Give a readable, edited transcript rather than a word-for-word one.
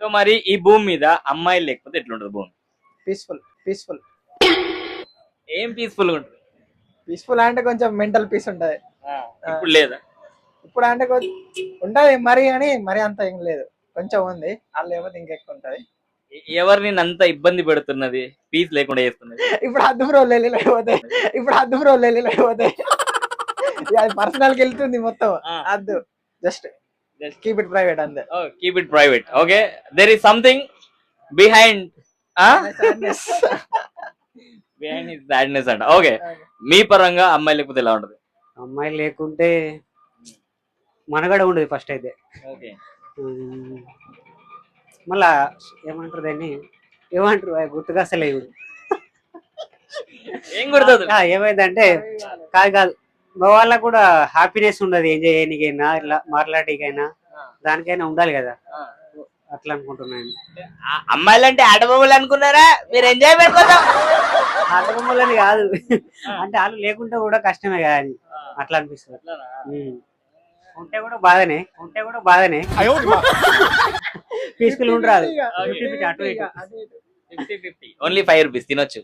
So మరి ఈ భూమి మీద అమ్మాయిలు లేకపోతే ఎట్లుంటది భూమి? పీస్ఫుల్ పీస్ఫుల్ ఏం పీస్ఫుల్ గా ఉంటుంది? పీస్ఫుల్ అంటే కొంచెం మెంటల్ పీస్ ఉంటది. ఇప్పుడు లేదా? ఇప్పుడు అంటే ఉంటది మరి అని మరి అంత ఏం లేదు, కొంచెం ఉంది. వాళ్ళు లేకపోతే ఇంకెక్కువ ఉంటది. ఎవరిని అంత ఇబ్బంది పెడుతున్నది, పీస్ లేకుండా చేస్తున్నది? ఇప్పుడు హద్దు బ్రో లేకపోతే అది పర్సనల్ కి వెళ్తుంది మొత్తం. హద్దు జస్ట్ కీప్ ఇట్ ప్రైవేట్ అంతే. Keep it private. Okay, there is something behind behind his sadness అంట. ఓకే, మీ పరంగా అమ్మాయి లేకపోతే ఎలా ఉంటది? అమ్మాయి లేకుంటే మనగడ ఉండదు ఫస్ట్ అయితే. ఓకే, మళ్ళా ఏమంటారు దాన్ని, ఏమంటారు గుర్తుగా అసలే ఏం గుర్తుంది? ఏమైందంటే కాదు వాళ్ళకు కూడా హ్యాపీనెస్ ఉండదు, ఎంజాయ్ చేయడానికైనా ఇట్లా మాట్లాడేకైనా దానికైనా ఉండాలి కదా, అట్లా అనుకుంటున్నాను. అమ్మాయిలు అంటే ఆటబొమ్మలు అనుకున్నారా మీరు? ఎంజాయ్మెంట్ కోసం ఆటబొమ్మలని కాదు, అంటే వాళ్ళు లేకుంటే కూడా కష్టమే కదా అని అట్లా అనిపిస్తుంది. ఉంటే కూడా బాధనే పీస్ఫుల్ ఉండరాదు. ఓన్లీ 5 రూపీస్ తినొచ్చు.